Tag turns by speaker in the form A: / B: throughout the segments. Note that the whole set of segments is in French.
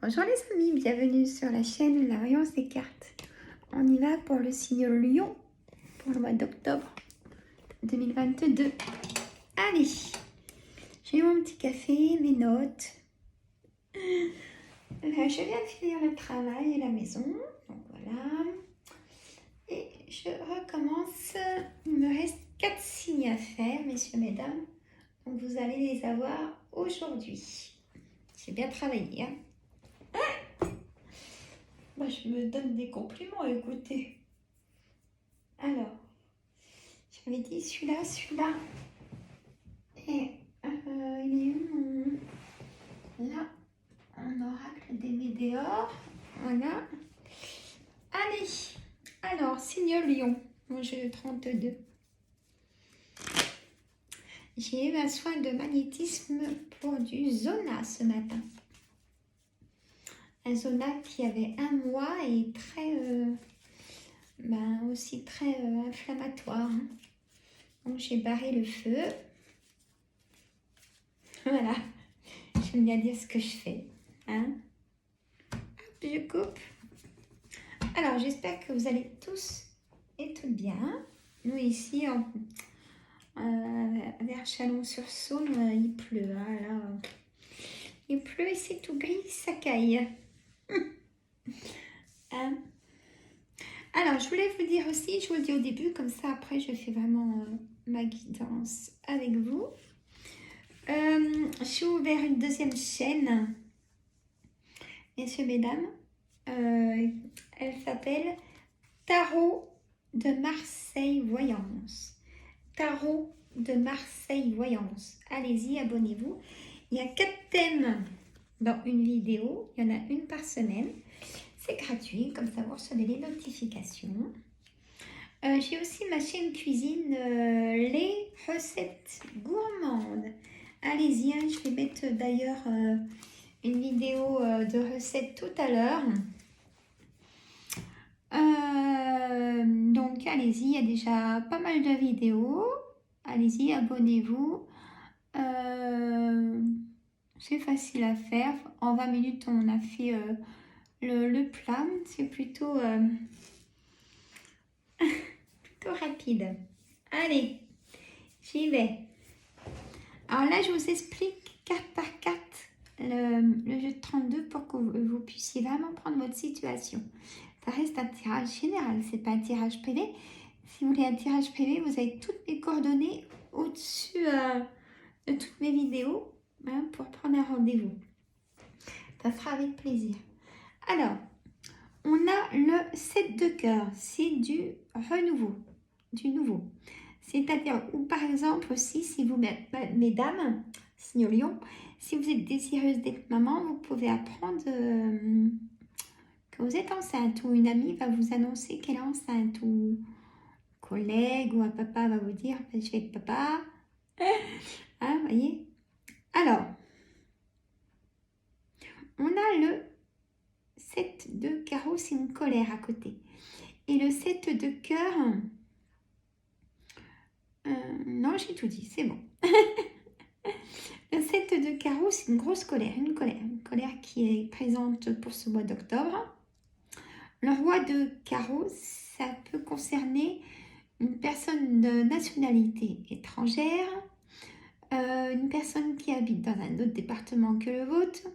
A: Bonjour les amis, bienvenue sur la chaîne La Voyance des cartes. On y va pour le signe Lion pour le mois d'octobre 2022. Allez, j'ai mon petit café, mes notes. Là, je viens de finir le travail et la maison. Donc voilà. Et je recommence. Il me reste 4 signes à faire, messieurs, mesdames. Donc vous allez les avoir aujourd'hui. J'ai bien travaillé, hein. Moi, je me donne des compliments, écoutez. Alors, j'avais dit celui-là. Et il est où Là, un oracle des météores. Voilà. Allez, alors, signe Lion. Moi, j'ai le 32. J'ai eu un soin de magnétisme pour du zona ce matin. Un zona qui avait 1 mois et très, aussi très inflammatoire. Donc j'ai barré le feu. Voilà. J'aime bien dire ce que je fais. Hein. Hop, je coupe. Alors j'espère que vous allez tous et toutes bien. Nous ici, vers Chalon-sur-Saône, il pleut. Hein, là. Il pleut et c'est tout gris, ça caille. Hein. Alors, je voulais vous dire aussi, je vous le dis au début, comme ça après je fais vraiment ma guidance avec vous. Je suis ouvert une deuxième chaîne, messieurs, mesdames. Elle s'appelle Tarot de Marseille Voyance. Tarot de Marseille Voyance. Allez-y, abonnez-vous. Il y a 4 thèmes dans une vidéo. Il y en a une par semaine. C'est gratuit, comme ça vous recevez les notifications. J'ai aussi ma chaîne cuisine, les recettes gourmandes. Allez-y, hein, je vais mettre d'ailleurs une vidéo de recettes tout à l'heure. Donc allez-y, il y a déjà pas mal de vidéos. Allez-y, abonnez-vous. C'est facile à faire. En 20 minutes, on a fait le plat. C'est plutôt, plutôt rapide. Allez, j'y vais. Alors là, je vous explique carte par carte le jeu de 32 pour que vous puissiez vraiment prendre votre situation. Ça reste un tirage général, c'est pas un tirage privé. Si vous voulez un tirage privé, vous avez toutes mes coordonnées au-dessus de toutes mes vidéos, hein, pour prendre un rendez-vous. Ça sera avec plaisir. Alors, on a le 7 de cœur, c'est du renouveau, du nouveau. C'est-à-dire, ou par exemple aussi, si vous, mesdames, signe Lion, si vous êtes désireuse d'être maman, vous pouvez apprendre que vous êtes enceinte, ou une amie va vous annoncer qu'elle est enceinte, ou un collègue ou un papa va vous dire je vais être papa. Hein, voyez. Alors, on a le 7 de carreau, c'est une colère à côté. Et le 7 de cœur, non, j'ai tout dit, c'est bon. Le 7 de carreau, c'est une grosse colère, une colère qui est présente pour ce mois d'octobre. Le roi de carreau, ça peut concerner une personne de nationalité étrangère, une personne qui habite dans un autre département que le vôtre,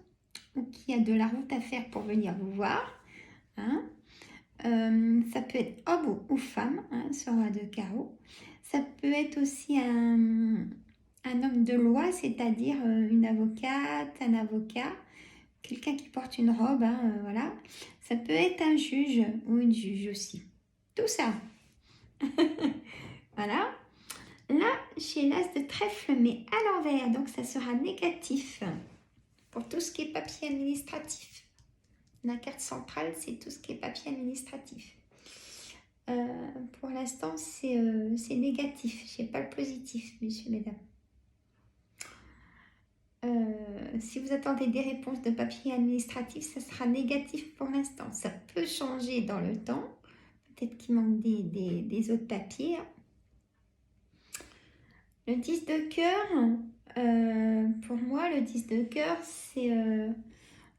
A: ou qui a de la route à faire pour venir vous voir. Hein. Ça peut être homme ou femme, hein, ce roi de carreau. Ça peut être aussi un homme de loi, c'est-à-dire une avocate, un avocat, quelqu'un qui porte une robe, hein, voilà. Ça peut être un juge ou une juge aussi. Tout ça. Voilà. Là, j'ai l'as de trèfle, mais à l'envers, donc ça sera négatif pour tout ce qui est papier administratif. La carte centrale, c'est tout ce qui est papier administratif. Pour l'instant, c'est négatif. Je n'ai pas le positif, messieurs, mesdames. Si vous attendez des réponses de papier administratif, ça sera négatif pour l'instant. Ça peut changer dans le temps. Peut-être qu'il manque des autres papiers. Hein. Le 10 de cœur, pour moi, le 10 de cœur, c'est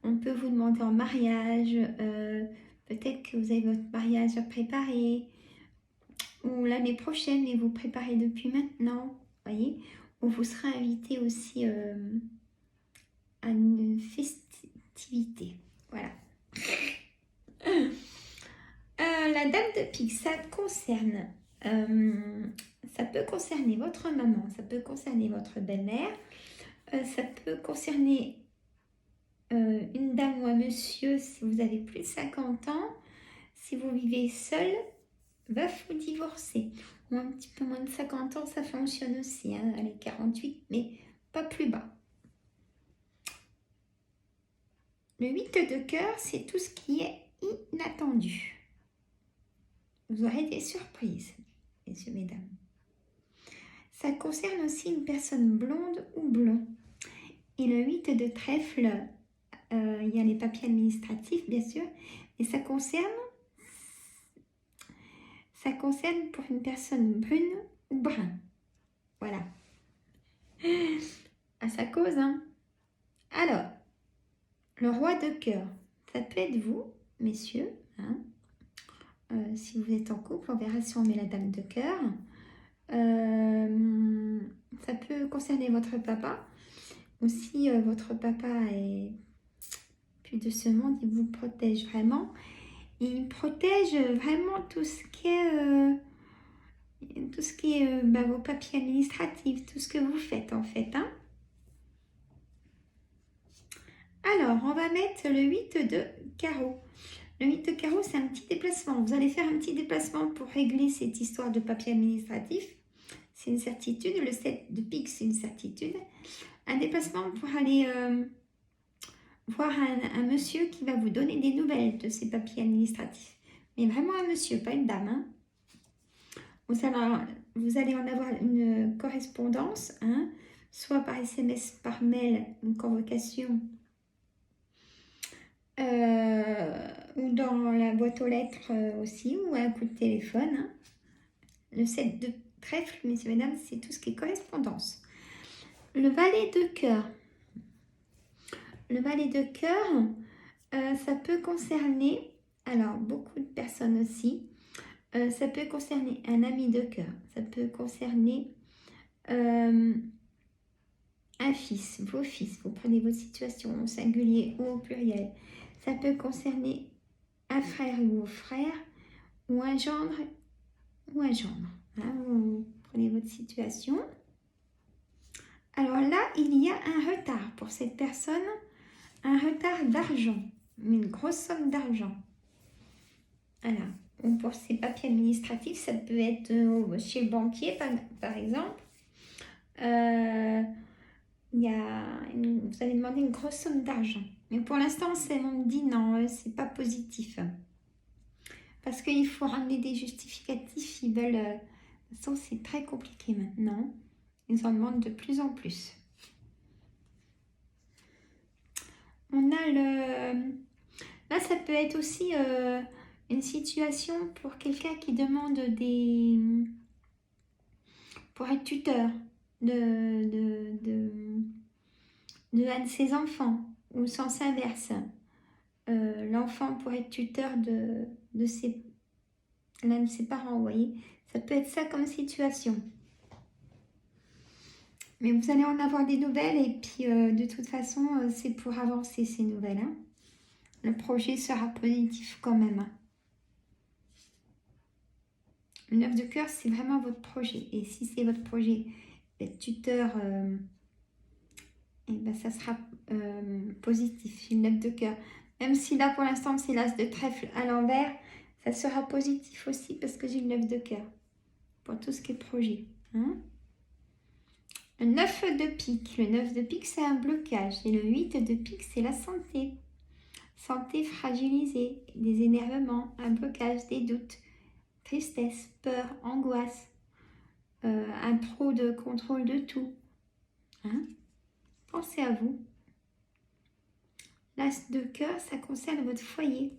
A: On peut vous demander en mariage, peut-être que vous avez votre mariage à préparer, ou l'année prochaine et vous préparez depuis maintenant, voyez, ou vous serez invité aussi à une festivité, voilà. La dame de pique, ça concerne, ça peut concerner votre maman, ça peut concerner votre belle-mère, ça peut concerner une dame ou un monsieur si vous avez plus de 50 ans, si vous vivez seul, veuf ou divorcé. Ou un petit peu moins de 50 ans, ça fonctionne aussi, hein, allez, 48, mais pas plus bas. Le 8 de cœur, c'est tout ce qui est inattendu. Vous aurez des surprises, messieurs, mesdames. Ça concerne aussi une personne blonde ou blond. Et le 8 de trèfle, il y a les papiers administratifs, bien sûr, mais ça concerne pour une personne brune ou brun. Voilà. À sa cause, hein. Alors, le roi de cœur, ça peut être vous, messieurs, hein. Si vous êtes en couple, on verra si on met la dame de cœur. Ça peut concerner votre papa. Aussi, votre papa est plus de ce monde, il vous protège vraiment. Il protège vraiment tout ce qui est, vos papiers administratifs, tout ce que vous faites en fait, hein. Alors, on va mettre le 8 de carreau. Le 8 de carreau, c'est un petit déplacement. Vous allez faire un petit déplacement pour régler cette histoire de papier administratif. C'est une certitude. Le 7 de pique, c'est une certitude. Un déplacement pour aller voir un monsieur qui va vous donner des nouvelles de ces papiers administratifs. Mais vraiment un monsieur, pas une dame, hein. Vous allez en avoir une correspondance, hein, soit par SMS, par mail, une convocation, ou dans la boîte aux lettres aussi, ou un coup de téléphone, hein. Le 7 de trèfle, messieurs et mesdames, c'est tout ce qui est correspondance. Le valet de cœur. Le valet de cœur, ça peut concerner, alors beaucoup de personnes aussi, ça peut concerner un ami de cœur, ça peut concerner un fils, vos fils, vous prenez votre situation au singulier ou au pluriel. Ça peut concerner un frère ou un frère, ou un gendre ou un gendre. Hein, vous prenez votre situation. Alors là, il y a un retard pour cette personne, un retard d'argent, une grosse somme d'argent. Voilà. Ou pour ces papiers administratifs, ça peut être chez le banquier, par exemple. Vous allez demander une grosse somme d'argent. Mais pour l'instant, on me dit non, c'est pas positif. Parce qu'il faut ramener des justificatifs. Ils veulent. De toute façon, c'est très compliqué maintenant. Ils en demandent de plus en plus. On a le. Là, ça peut être aussi une situation pour quelqu'un qui demande pour être tuteur de un de ses enfants, ou sens inverse. L'enfant pourrait être tuteur de l'un de ses parents, vous voyez. Ça peut être ça comme situation. Mais vous allez en avoir des nouvelles et puis de toute façon, c'est pour avancer ces nouvelles, hein. Le projet sera positif quand même, hein. Le 9 de cœur, c'est vraiment votre projet. Et si c'est votre projet d'être tuteur, et ben ça sera positif. Le 9 de cœur. Même si là, pour l'instant, c'est l'as de trèfle à l'envers, ça sera positif aussi parce que j'ai le 9 de cœur. Pour tout ce qui est projet, hein. Le 9 de pique. Le 9 de pique, c'est un blocage. Et le 8 de pique, c'est la santé. Santé fragilisée, des énervements, un blocage, des doutes, tristesse, peur, angoisse, un trop de contrôle de tout, hein. Pensez à vous. L'as de cœur, ça concerne votre foyer.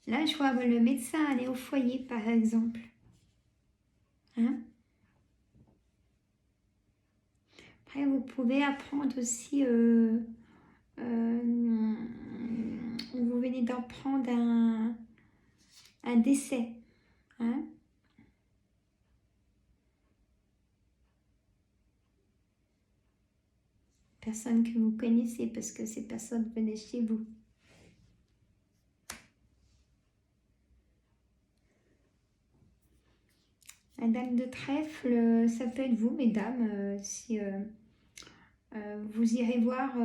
A: Là, je vois le médecin aller au foyer, par exemple, hein. Après, vous pouvez apprendre aussi d'apprendre un décès. Hein? Personne que vous connaissez parce que ces personnes venaient chez vous. La dame de trèfle, ça peut être vous, mesdames, si vous irez voir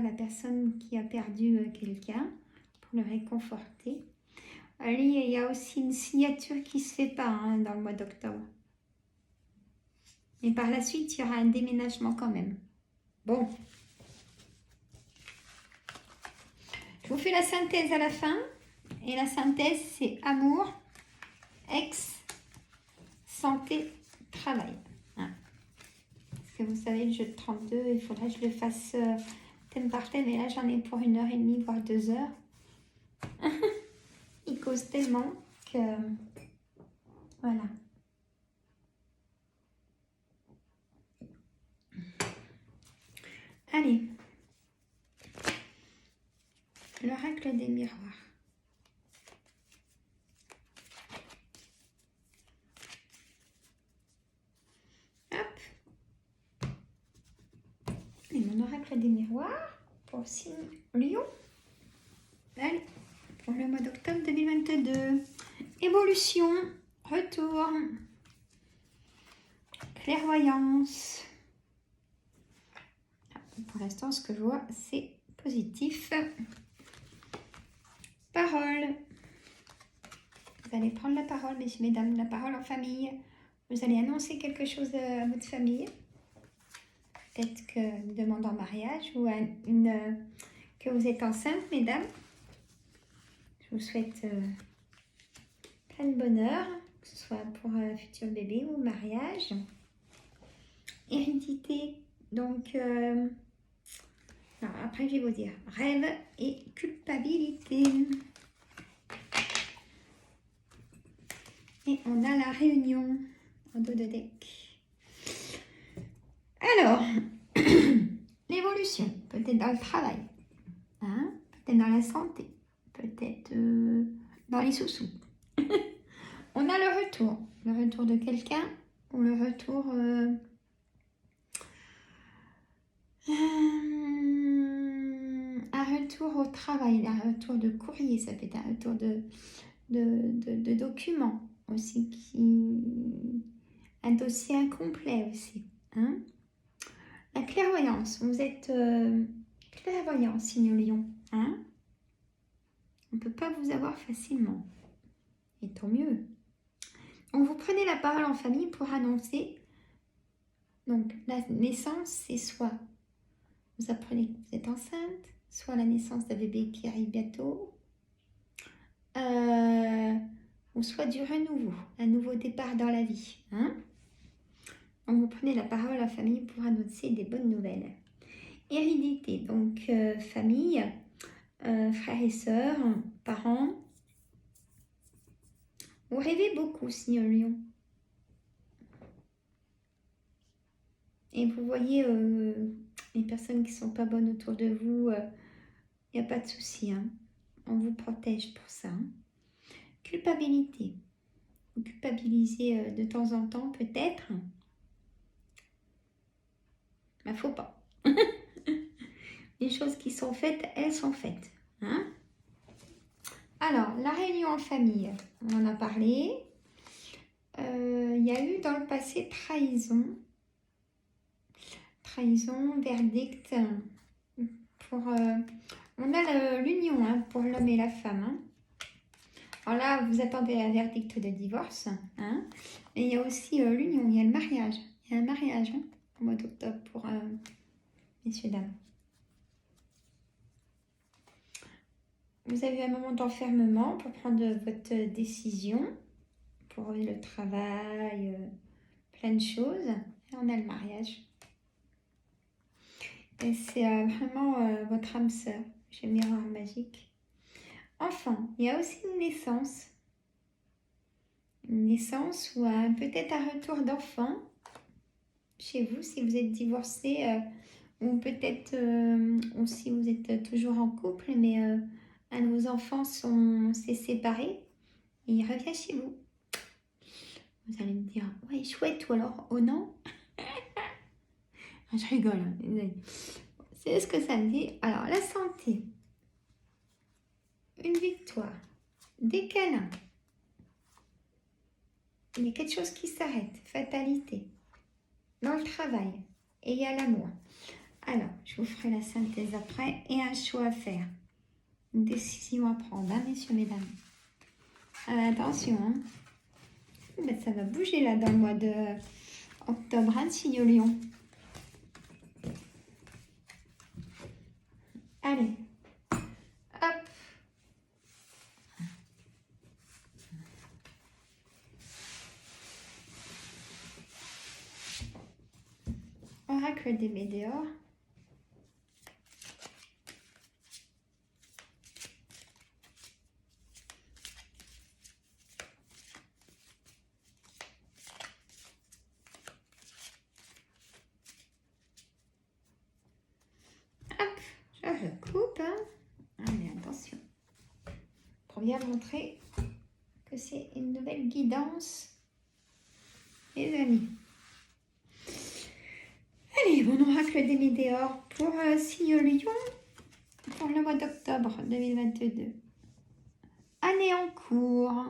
A: la personne qui a perdu quelqu'un pour le réconforter. Allez, il y a aussi une signature qui se fait pas hein, dans le mois d'octobre. Mais par la suite, il y aura un déménagement quand même. Bon. Je vous fais la synthèse à la fin. Et la synthèse, c'est amour, ex, santé, travail. Hein. Parce que vous savez, le jeu de 32, il faudrait que je le fasse thème par thème. Et là, j'en ai pour 1h30, voire 2 heures. Il cause tellement que... Voilà. Allez. L'oracle des miroirs. Hop. Et mon oracle des miroirs pour le signe Lion. Allez, pour le mois d'octobre 2022. Évolution, retour, clairvoyance. Pour l'instant, ce que je vois, c'est positif. Parole. Vous allez prendre la parole, messieurs, mesdames, la parole en famille. Vous allez annoncer quelque chose à votre famille. Peut-être qu'une demande en mariage ou que vous êtes enceinte, mesdames. Je vous souhaite plein de bonheur, que ce soit pour un futur bébé ou mariage. Hérédité, donc... alors après, je vais vous dire rêve et culpabilité. Et on a la réunion en dos de deck. Alors, l'évolution, peut-être dans le travail, hein, peut-être dans la santé, peut-être dans les sous-sous. On a le retour de quelqu'un ou le retour... un retour au travail, un retour de courrier, ça peut être un retour de documents aussi, un dossier incomplet aussi. Hein? La clairvoyance, vous êtes clairvoyant, signe Lion. Hein? On ne peut pas vous avoir facilement. Et tant mieux. Donc vous prenez la parole en famille pour annoncer. Donc la naissance, c'est soit vous apprenez que vous êtes enceinte, soit la naissance d'un bébé qui arrive bientôt, ou soit du renouveau, un nouveau départ dans la vie. Hein? Donc vous prenez la parole à la famille pour annoncer des bonnes nouvelles. Hérédité, donc famille, frères et sœurs, parents. Vous rêvez beaucoup, signe Lion. Et vous voyez les personnes qui ne sont pas bonnes autour de vous, il n'y a pas de souci. Hein. On vous protège pour ça. Hein. Culpabilité. Vous culpabilisez de temps en temps, peut-être. Mais faut pas. Les choses qui sont faites, elles sont faites. Hein? Alors, la réunion en famille, on en a parlé. Il y a eu dans le passé trahison. Trahison, verdict. Pour, on a l'union hein, pour l'homme et la femme. Hein. Alors là, vous attendez un verdict de divorce. Hein. Et il y a aussi l'union, il y a le mariage. Il y a un mariage hein, au mois d'octobre pour messieurs, dames. Vous avez un moment d'enfermement pour prendre votre décision, pour le travail, plein de choses. Et on a le mariage. Et c'est vraiment votre âme sœur, chez Miroir Magique. Enfant, il y a aussi une naissance. Une naissance ou peut-être un retour d'enfant chez vous si vous êtes divorcé ou peut-être si vous êtes toujours en couple, mais un de vos enfants s'est séparé et il revient chez vous. Vous allez me dire, ouais, chouette, ou alors, oh non. Je rigole. Hein. C'est ce que ça me dit. Alors, la santé. Une victoire. Des câlins. Il y a quelque chose qui s'arrête. Fatalité. Dans le travail. Et il y a l'amour. Alors, je vous ferai la synthèse après. Et un choix à faire. Une décision à prendre, hein, messieurs, mesdames. Attention, hein. Ben, ça va bouger là dans le mois de octobre, hein, signe au lion. Allez, hop. Oracle des météores. Hop, je coupe. Hein. Allez, attention. Pour bien montrer que c'est une nouvelle guidance, les amis. Allez, mon oracle des météores pour signe lion pour le mois d'octobre 2022. Année en cours,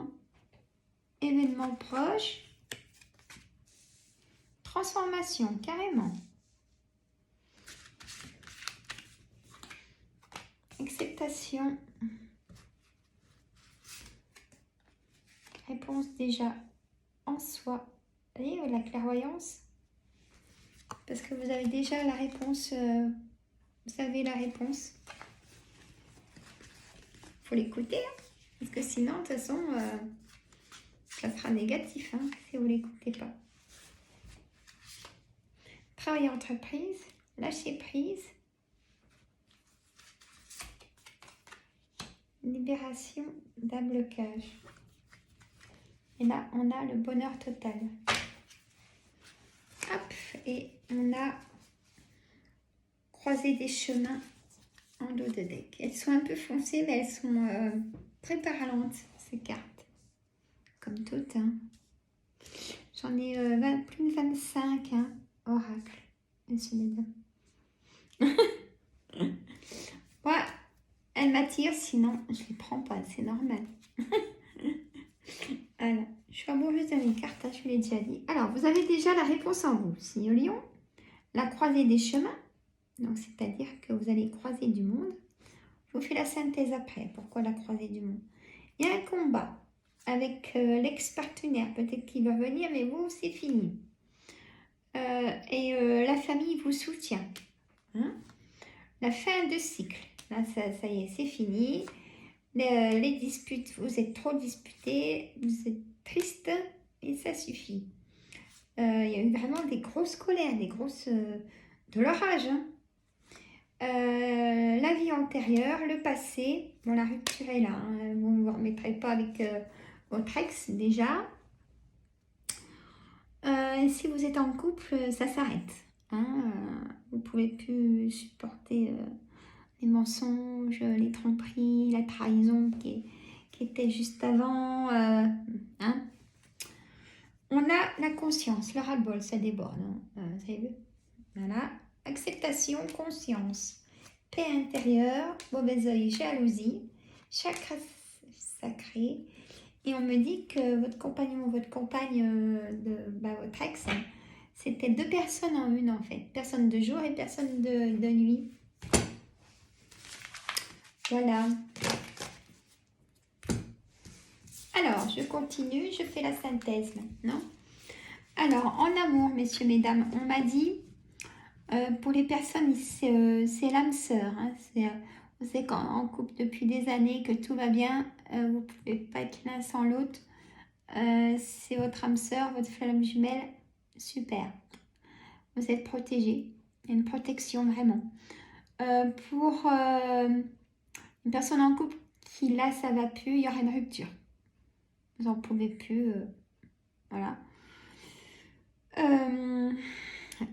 A: événement proche, transformation, carrément. Acceptation. Réponse déjà en soi. Vous voyez, la clairvoyance. Parce que vous avez déjà la réponse. Vous savez la réponse. Il faut l'écouter. Hein, parce que sinon, de toute façon, ça sera négatif hein, si vous ne l'écoutez pas. Travail entreprise. Lâcher prise. Libération d'un blocage. Et là, on a le bonheur total. Hop, et on a croisé des chemins en dos de deck. Elles sont un peu foncées, mais elles sont très parlantes, ces cartes. Comme toutes. Hein. J'en ai plus de 25 hein, oracles, messieurs, mesdames. Ouais, elles m'attirent, sinon je les prends pas, c'est normal. Alors, je suis amoureuse de mes cartes, hein, je vous l'ai déjà dit. Alors, vous avez déjà la réponse en vous. Signe lion, la croisée des chemins. Donc, c'est-à-dire que vous allez croiser du monde. Je vous fais la synthèse après. Pourquoi la croisée du monde? Il y a un combat avec l'ex-partenaire. Peut-être qu'il va venir, mais vous, c'est fini. La famille vous soutient. Hein? La fin de cycle. Là, ça y est, c'est fini. Les disputes, vous êtes trop disputés, vous êtes triste et ça suffit. Il y a eu vraiment des grosses colères, des grosses... de l'orage. Hein. La vie antérieure, le passé. Bon, la rupture est là. Hein. Vous ne vous remettrez pas avec votre ex déjà. Si vous êtes en couple, ça s'arrête. Hein. Vous ne pouvez plus supporter les mensonges, les tromperies, la trahison qui était juste avant. Hein. On a la conscience, le ras-le-bol, ça déborde. Hein. Vous avez vu? Voilà. Acceptation, conscience, paix intérieure, mauvais œil, jalousie, chakra sacré. Et on me dit que votre compagnon ou votre compagne, votre ex, hein, c'était 2 personnes en une en fait. Personne de jour et personne de nuit. Voilà. Alors, je continue, je fais la synthèse maintenant. Alors, en amour, messieurs, mesdames, on m'a dit, pour les personnes, c'est l'âme sœur. Hein, vous savez qu'en couple depuis des années, que tout va bien, vous ne pouvez pas être l'un sans l'autre. C'est votre âme sœur, votre flamme jumelle, super. Vous êtes protégés, il y a une protection vraiment. Pour une personne en couple qui là, ça va plus, il y aura une rupture. Vous n'en pouvez plus, voilà.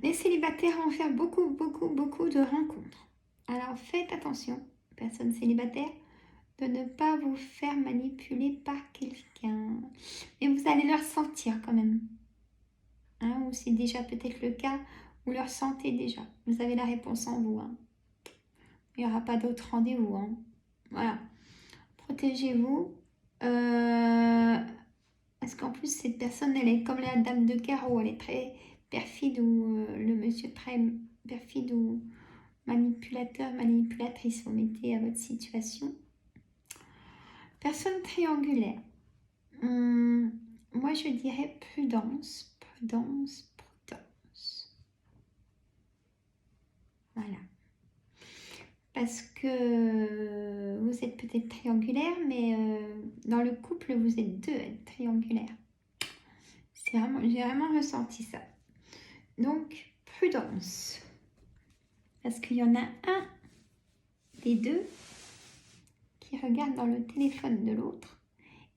A: Les célibataires vont faire beaucoup de rencontres. Alors faites attention, personnes célibataires, de ne pas vous faire manipuler par quelqu'un. Mais vous allez le ressentir quand même. Hein, ou c'est déjà peut-être le cas, vous le ressentez déjà. Vous avez la réponse en vous. Hein. Il n'y aura pas d'autres rendez-vous. Hein. Voilà. Protégez-vous. Parce qu'en plus, cette personne, elle est comme la dame de carreau. Elle est très perfide ou le monsieur très perfide ou manipulateur, manipulatrice. Vous mettez à votre situation. Personne triangulaire. Moi, je dirais prudence, prudence, prudence. Voilà. Parce que vous êtes peut-être triangulaire, mais dans le couple, vous êtes deux à être triangulaire. J'ai vraiment ressenti ça. Donc, prudence. Parce qu'il y en a un des deux qui regarde dans le téléphone de l'autre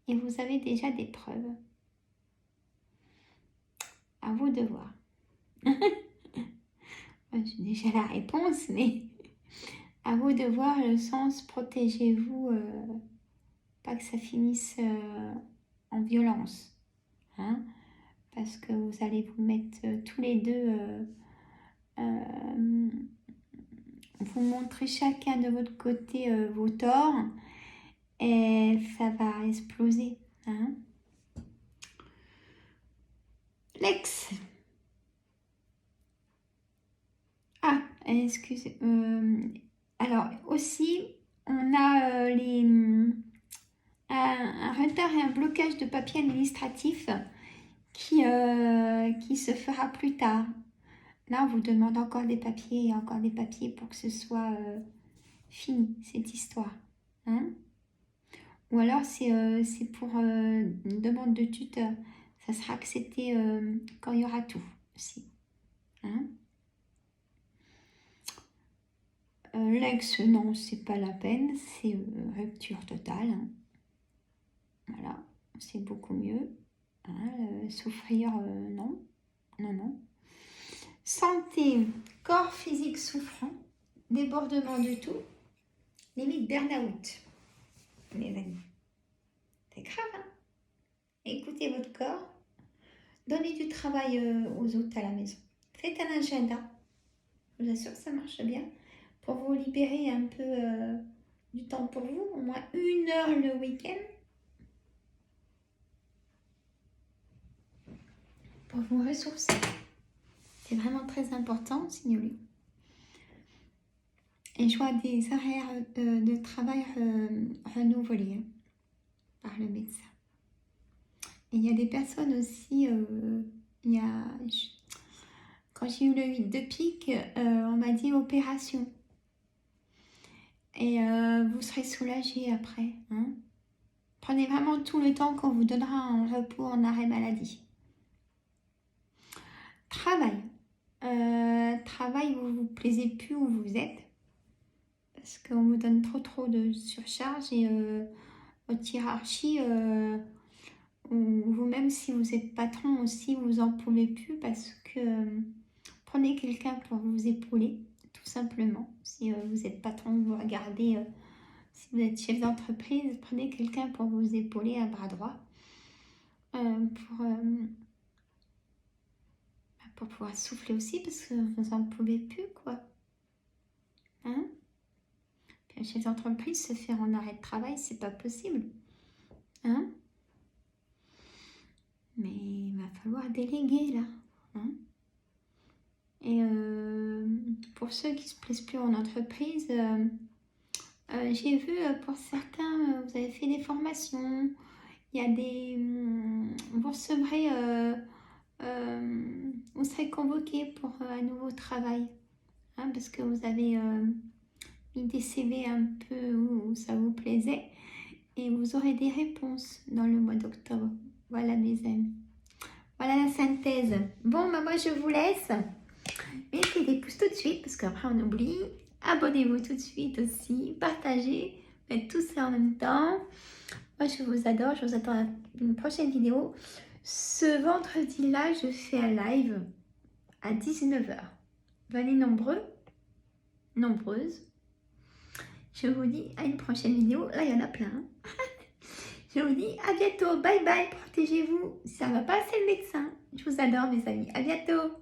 A: et vous avez déjà des preuves. À vous de voir. J'ai déjà la réponse, mais à vous de voir le sens. Protégez-vous, pas que ça finisse en violence. Hein, parce que vous allez vous mettre tous les deux, vous montrer chacun de votre côté vos torts et ça va exploser. Hein. L'ex. Ah, excusez. Alors aussi, on a un retard et un blocage de papier administratif qui se fera plus tard. Là, on vous demande encore des papiers et encore des papiers pour que ce soit fini, cette histoire. Hein, ou alors, c'est pour une demande de tuteur. Ça sera accepté quand il y aura tout aussi. Hein, l'ex, non, c'est pas la peine. C'est rupture totale. Hein. Voilà, c'est beaucoup mieux. Hein, souffrir, non. Non, non. Santé, corps physique souffrant, débordement de tout, limite burn-out, les amis. C'est grave, hein. Écoutez votre corps, donnez du travail aux autres à la maison. Faites un agenda, je vous assure que ça marche bien, pour vous libérer un peu du temps pour vous, au moins 1 heure le week-end, pour vous ressourcer. C'est vraiment très important, signalez. Et je vois des horaires de travail renouvelés hein, par le médecin. Et il y a des personnes aussi, quand j'ai eu le 8 de pique, on m'a dit opération. Et vous serez soulagé après. Hein. Prenez vraiment tout le temps qu'on vous donnera un repos en arrêt maladie. Travail. Travail, vous ne vous plaisez plus où vous êtes. Parce qu'on vous donne trop de surcharge et votre hiérarchie, ou vous-même si vous êtes patron aussi, vous en pouvez plus parce que prenez quelqu'un pour vous épauler, tout simplement. Si vous êtes patron, vous regardez, si vous êtes chef d'entreprise, prenez quelqu'un pour vous épauler à bras droit pour pouvoir souffler aussi parce que vous en pouvez plus, quoi. Hein? Un chef d'entreprise, se faire en arrêt de travail, c'est pas possible. Hein? Mais il va falloir déléguer là. Hein? Et pour ceux qui ne se plaisent plus en entreprise, j'ai vu pour certains, vous avez fait des formations. Il y a des. Vous recevrez. Vous serez convoqué pour un nouveau travail. Hein, parce que vous avez mis des CV un peu où ça vous plaisait et vous aurez des réponses dans le mois d'octobre. Voilà mes amis. Voilà la synthèse. Bon, bah moi je vous laisse. Mettez des pouces tout de suite parce qu'après on oublie. Abonnez-vous tout de suite aussi. Partagez. Faites tout ça en même temps. Moi je vous adore. Je vous attends à une prochaine vidéo. Ce vendredi-là, je fais un live à 19 h. Venez nombreux, nombreuses. Je vous dis à une prochaine vidéo. Là, il y en a plein. Hein. Je vous dis à bientôt. Bye bye. Protégez-vous. Ça va pas, c'est le médecin. Je vous adore, mes amis. À bientôt.